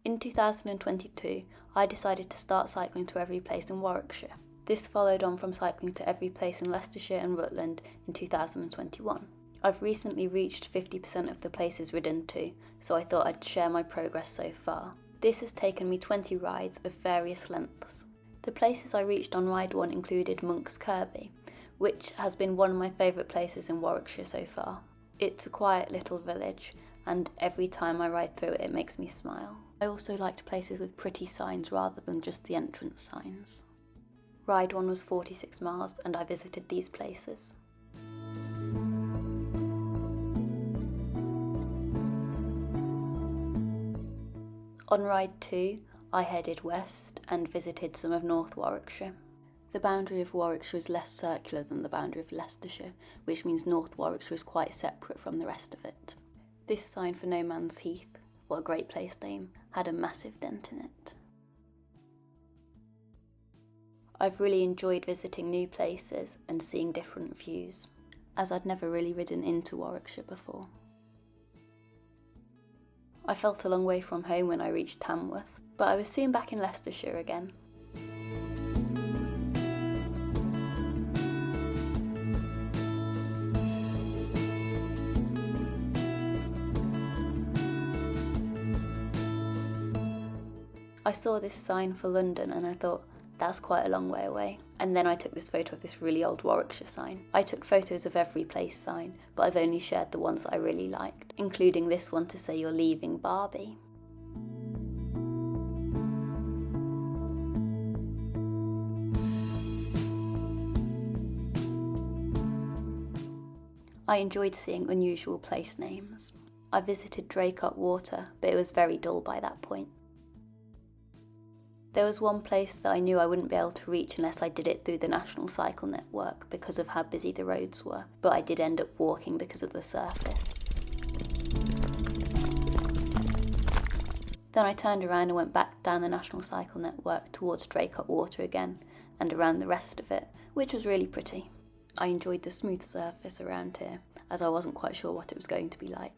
In 2022, I decided to start cycling to every place in Warwickshire. This followed on from cycling to every place in Leicestershire and Rutland in 2021. I've recently reached 50% of the places ridden to, so I thought I'd share my progress so far. This has taken me 20 rides of various lengths. The places I reached on Ride 1 included Monk's Kirby, which has been one of my favourite places in Warwickshire so far. It's a quiet little village, and every time I ride through it, it makes me smile. I also liked places with pretty signs rather than just the entrance signs. Ride 1 was 46 miles, and I visited these places. On Ride 2, I headed west and visited some of North Warwickshire. The boundary of Warwickshire is less circular than the boundary of Leicestershire, which means North Warwickshire is quite separate from the rest of it. This sign for No Man's Heath, what a great place name, had a massive dent in it. I've really enjoyed visiting new places and seeing different views, as I'd never really ridden into Warwickshire before. I felt a long way from home when I reached Tamworth, but I was soon back in Leicestershire again. I saw this sign for London and I thought, that's quite a long way away. And then I took this photo of this really old Warwickshire sign. I took photos of every place sign, but I've only shared the ones that I really liked, including this one to say you're leaving Barbie. I enjoyed seeing unusual place names. I visited Draycott Water, but it was very dull by that point. There was one place that I knew I wouldn't be able to reach unless I did it through the National Cycle Network because of how busy the roads were, but I did end up walking because of the surface. Then I turned around and went back down the National Cycle Network towards Draycott Water again, and around the rest of it, which was really pretty. I enjoyed the smooth surface around here, as I wasn't quite sure what it was going to be like.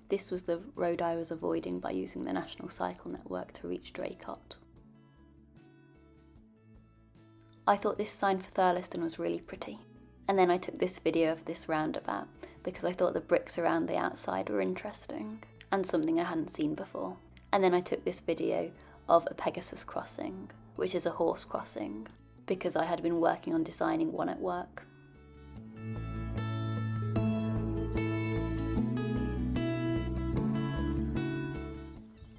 This was the road I was avoiding by using the National Cycle Network to reach Draycott. I thought this sign for Thurleston was really pretty, and then I took this video of this roundabout because I thought the bricks around the outside were interesting and something I hadn't seen before. And then I took this video of a Pegasus crossing, which is a horse crossing, because I had been working on designing one at work.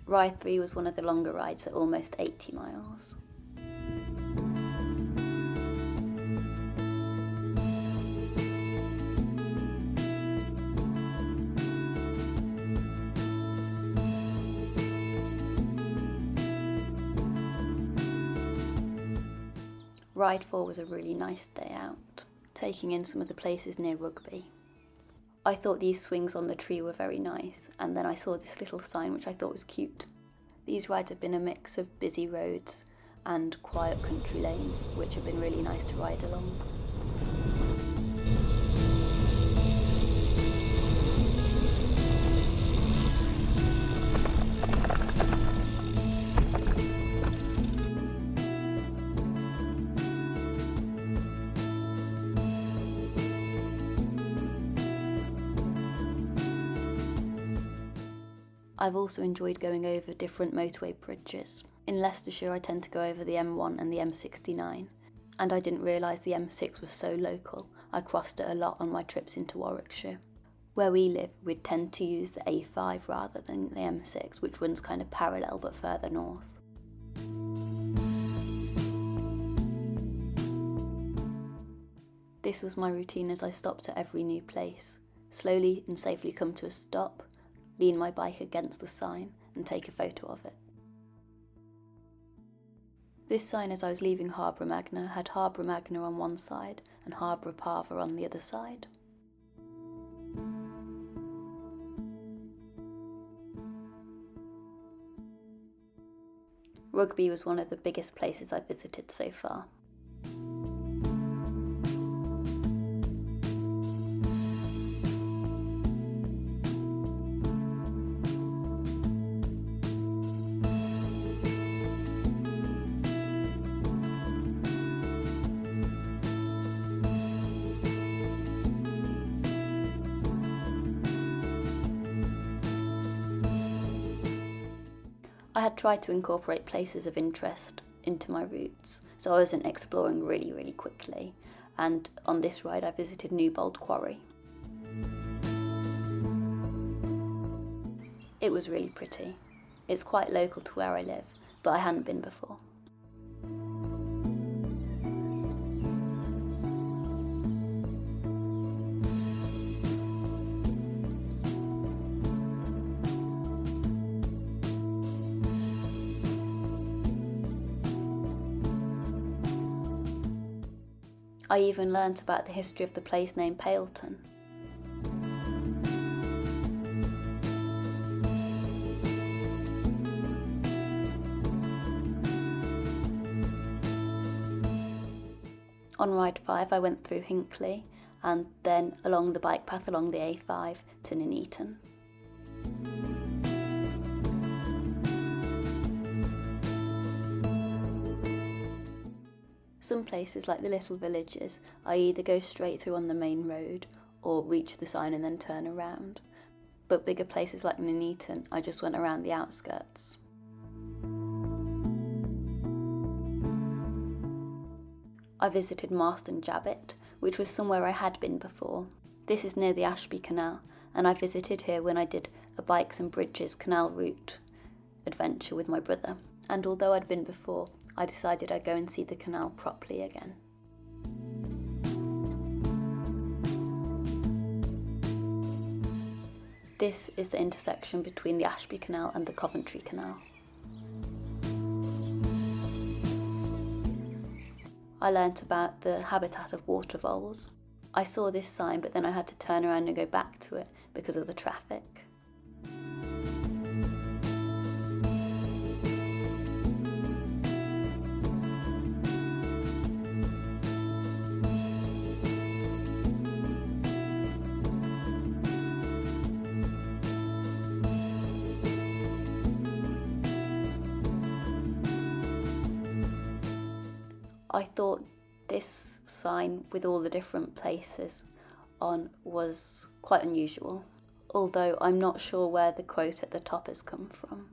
Ride 3 was one of the longer rides at almost 80 miles. Ride 4 was a really nice day out, taking in some of the places near Rugby. I thought these swings on the tree were very nice, and then I saw this little sign which I thought was cute. These rides have been a mix of busy roads and quiet country lanes, which have been really nice to ride along. I've also enjoyed going over different motorway bridges. In Leicestershire I tend to go over the M1 and the M69, and I didn't realise the M6 was so local. I crossed it a lot on my trips into Warwickshire. Where we live, we'd tend to use the A5 rather than the M6, which runs kind of parallel but further north. This was my routine as I stopped at every new place. Slowly and safely come to a stop, lean my bike against the sign and take a photo of it. This sign as I was leaving Harbour Magna had Harbour Magna on one side and Harbour Parva on the other side. Rugby was one of the biggest places I visited so far. I had tried to incorporate places of interest into my routes, so I wasn't exploring really quickly, and on this ride I visited Newbold Quarry. It was really pretty. It's quite local to where I live, but I hadn't been before. I even learnt about the history of the place named Paleton. On Ride 5 I went through Hinckley and then along the bike path along the A5 to Nuneaton. Some places, like the little villages, I either go straight through on the main road or reach the sign and then turn around. But bigger places like Nuneaton, I just went around the outskirts. I visited Marston Jabbet, which was somewhere I had been before. This is near the Ashby Canal, and I visited here when I did a Bikes and Bridges canal route adventure with my brother. And although I'd been before, I decided I'd go and see the canal properly again. This is the intersection between the Ashby Canal and the Coventry Canal. I learnt about the habitat of water voles. I saw this sign, but then I had to turn around and go back to it because of the traffic. I thought this sign with all the different places on was quite unusual, although I'm not sure where the quote at the top has come from.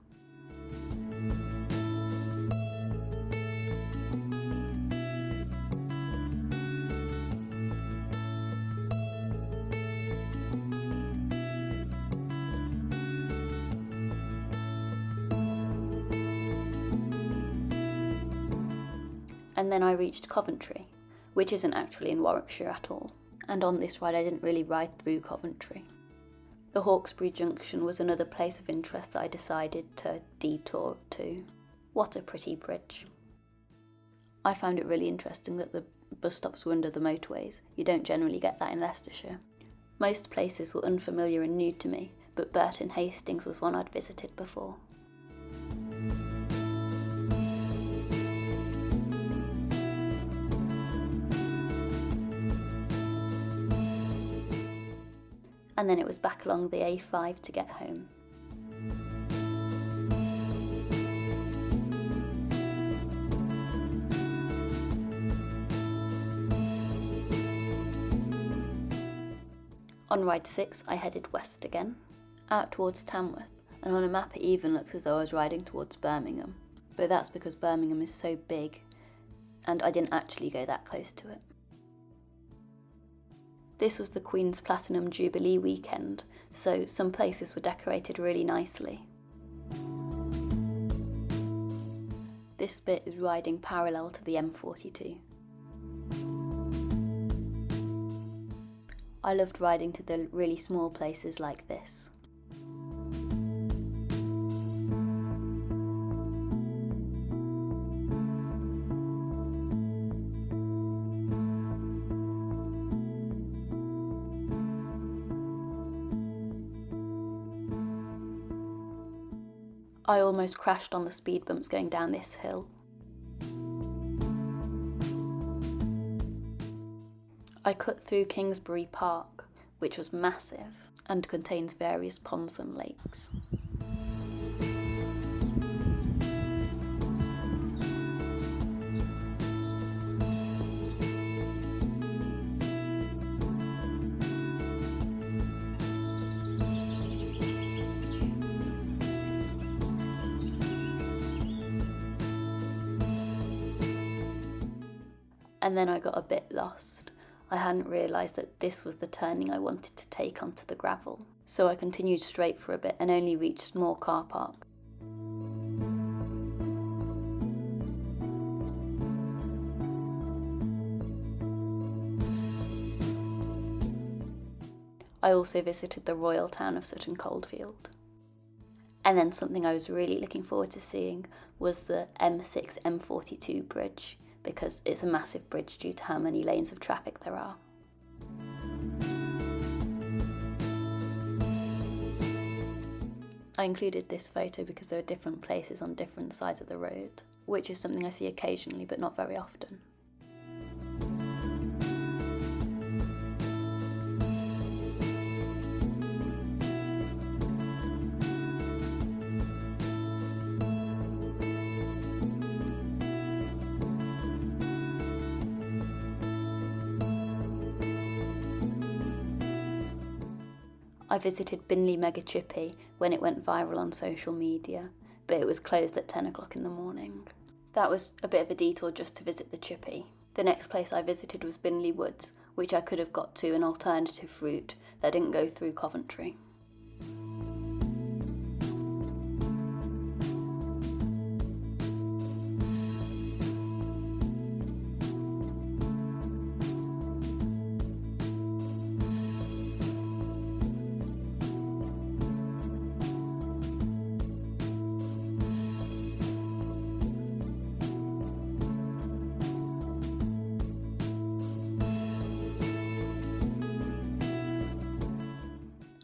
And then I reached Coventry, which isn't actually in Warwickshire at all. And on this ride I didn't really ride through Coventry. The Hawkesbury Junction was another place of interest that I decided to detour to. What a pretty bridge. I found it really interesting that the bus stops were under the motorways. You don't generally get that in Leicestershire. Most places were unfamiliar and new to me, but Burton Hastings was one I'd visited before. And then it was back along the A5 to get home. On Ride 6 I headed west again, out towards Tamworth, and on a map it even looks as though I was riding towards Birmingham, but that's because Birmingham is so big and I didn't actually go that close to it. This was the Queen's Platinum Jubilee weekend, so some places were decorated really nicely. This bit is riding parallel to the M42. I loved riding to the really small places like this. I almost crashed on the speed bumps going down this hill. I cut through Kingsbury Park, which was massive and contains various ponds and lakes. And then I got a bit lost. I hadn't realised that this was the turning I wanted to take onto the gravel. So I continued straight for a bit and only reached small car park. I also visited the royal town of Sutton Coldfield. And then something I was really looking forward to seeing was the M6 M42 bridge, because it's a massive bridge due to how many lanes of traffic there are. I included this photo because there are different places on different sides of the road, which is something I see occasionally but not very often. I visited Binley Mega Chippy when it went viral on social media, but it was closed at 10 o'clock in the morning. That was a bit of a detour just to visit the Chippy. The next place I visited was Binley Woods, which I could have got to an alternative route that didn't go through Coventry.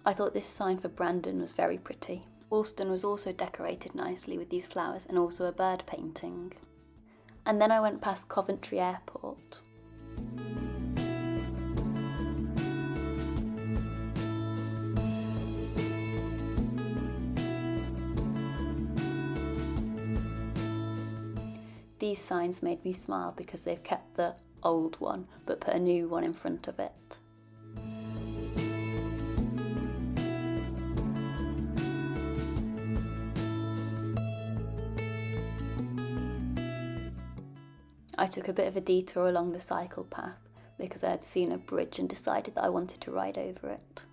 I thought this sign for Brandon was very pretty. Alston was also decorated nicely with these flowers and also a bird painting. And then I went past Coventry Airport. These signs made me smile because they've kept the old one but put a new one in front of it. I took a bit of a detour along the cycle path because I had seen a bridge and decided that I wanted to ride over it.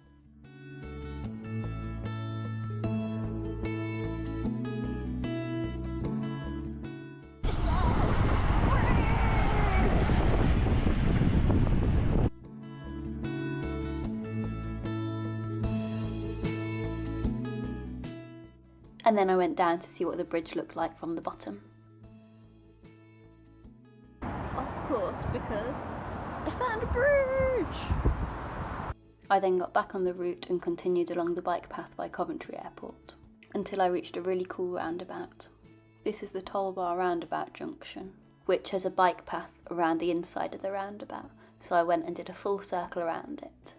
And then I went down to see what the bridge looked like from the bottom. Of course, because I found a bridge! I then got back on the route and continued along the bike path by Coventry Airport until I reached a really cool roundabout. This is the Toll Bar roundabout junction, which has a bike path around the inside of the roundabout, so I went and did a full circle around it.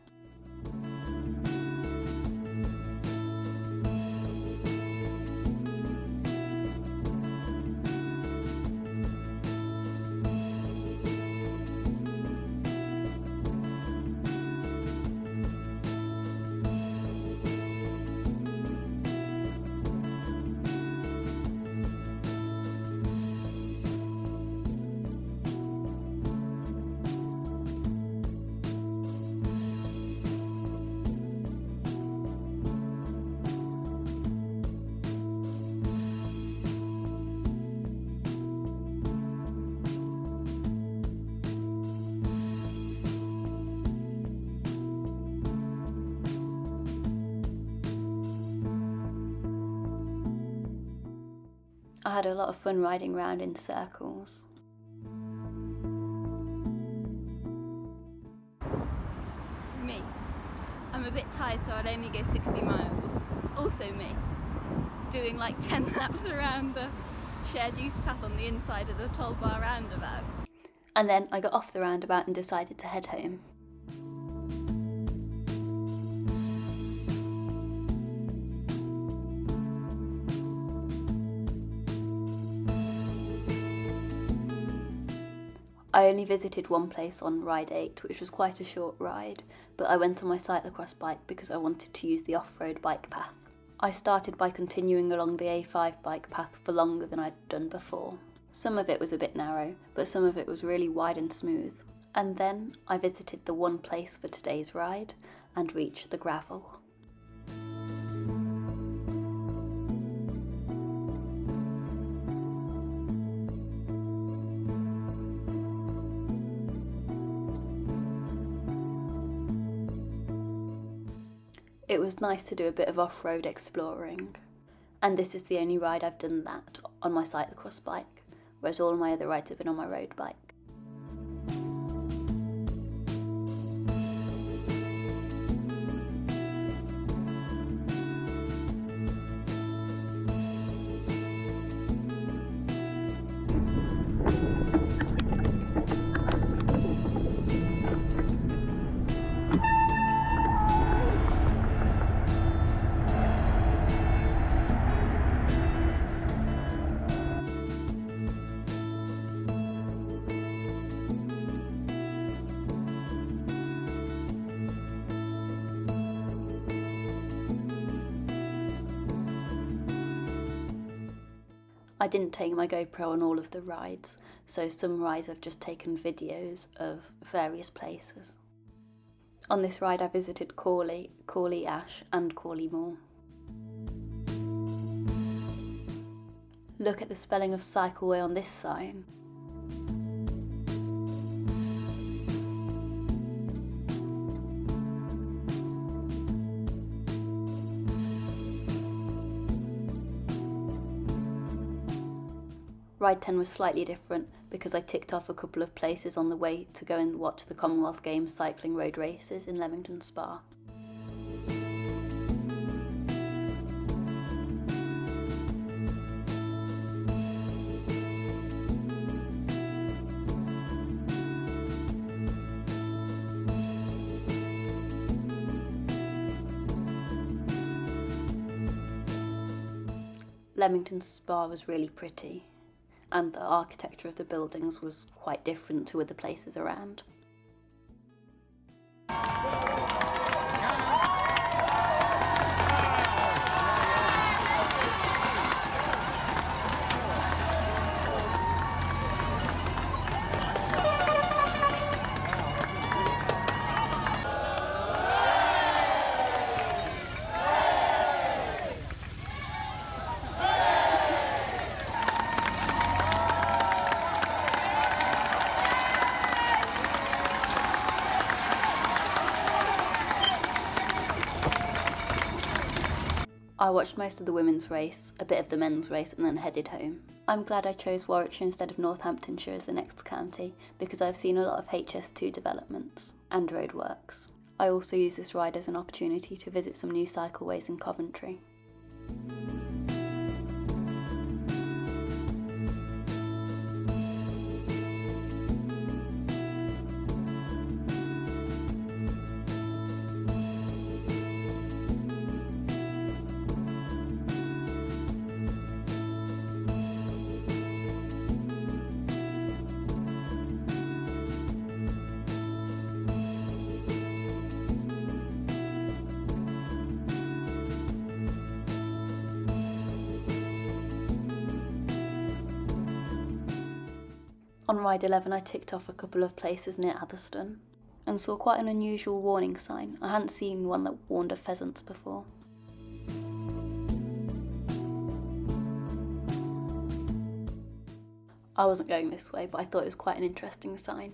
I had a lot of fun riding around in circles. Me. I'm a bit tired, so I'll only go 60 miles. Also me. doing like 10 laps around the shared use path on the inside of the toll bar roundabout. And then I got off the roundabout and decided to head home. I only visited one place on ride 8, which was quite a short ride, but I went on my cyclocross bike because I wanted to use the off-road bike path. I started by continuing along the A5 bike path for longer than I'd done before. Some of it was a bit narrow, but some of it was really wide and smooth. And then I visited the one place for today's ride and reached the gravel. It was nice to do a bit of off-road exploring, and this is the only ride I've done that on my cyclocross bike, whereas all my other rides have been on my road bike. I didn't take my GoPro on all of the rides, so some rides I've just taken videos of various places. On this ride I visited Corley, Corley Ash and Corley Moor. Look at the spelling of cycleway on this sign. Ride 10 was slightly different because I ticked off a couple of places on the way to go and watch the Commonwealth Games cycling road races in Leamington Spa. Leamington Spa was really pretty, and the architecture of the buildings was quite different to other places around. I watched most of the women's race, a bit of the men's race, and then headed home. I'm glad I chose Warwickshire instead of Northamptonshire as the next county because I've seen a lot of HS2 developments and roadworks. I also use this ride as an opportunity to visit some new cycleways in Coventry. On ride 11 I ticked off a couple of places near Atherstone and saw quite an unusual warning sign. I hadn't seen one that warned of pheasants before. I wasn't going this way, but I thought it was quite an interesting sign.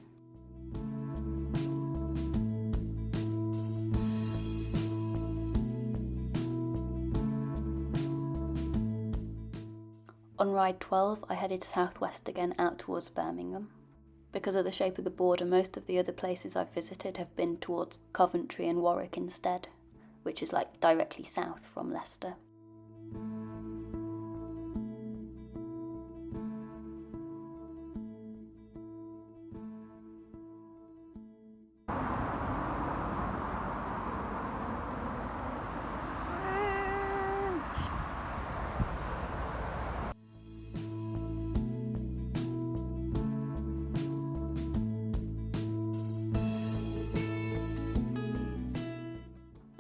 On ride 12, I headed southwest again out towards Birmingham. Because of the shape of the border, most of the other places I've visited have been towards Coventry and Warwick instead, which is like directly south from Leicester.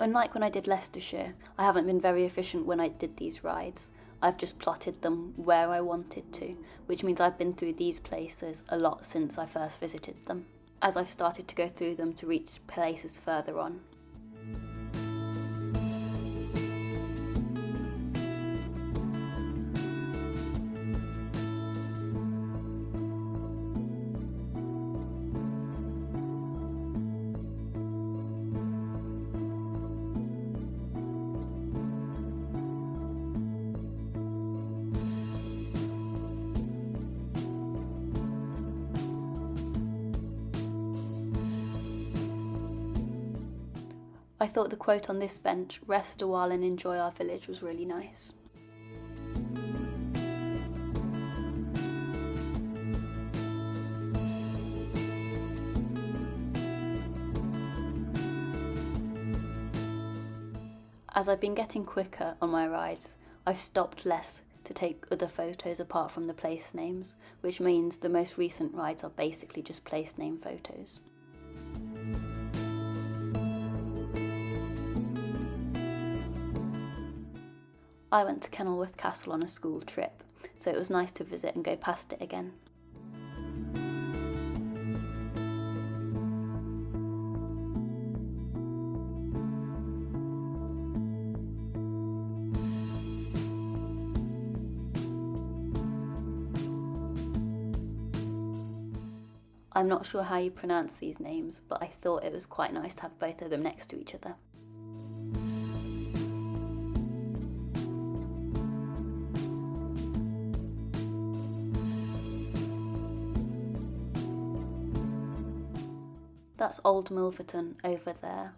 Unlike when I did Leicestershire, I haven't been very efficient when I did these rides. I've just plotted them where I wanted to, which means I've been through these places a lot since I first visited them, as I've started to go through them to reach places further on. I thought the quote on this bench, "Rest a while and enjoy our village," was really nice. As I've been getting quicker on my rides, I've stopped less to take other photos apart from the place names, which means the most recent rides are basically just place name photos. I went to Kenilworth Castle on a school trip, so it was nice to visit and go past it again. I'm not sure how you pronounce these names, but I thought it was quite nice to have both of them next to each other. That's Old Milverton over there,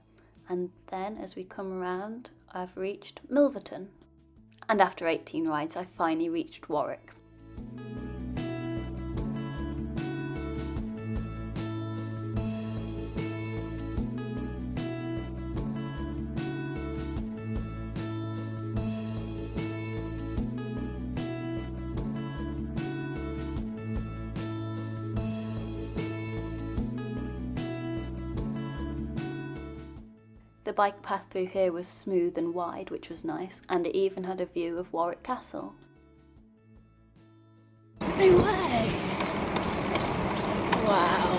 and then as we come around I've reached Milverton, and after 18 rides I finally reached Warwick. The bike path through here was smooth and wide, which was nice, and it even had a view of Warwick Castle. No way! Wow.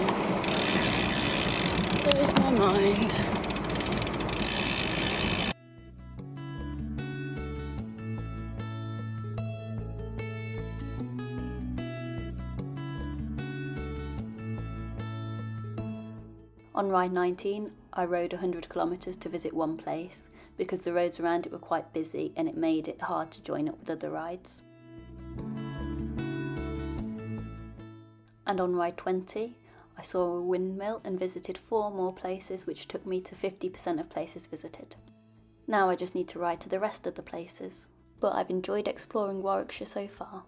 Blows my mind. On ride 19, I rode 100 kilometres to visit one place, because the roads around it were quite busy and it made it hard to join up with other rides. And on ride 20, I saw a windmill and visited 4 more places, which took me to 50% of places visited. Now I just need to ride to the rest of the places, but I've enjoyed exploring Warwickshire so far.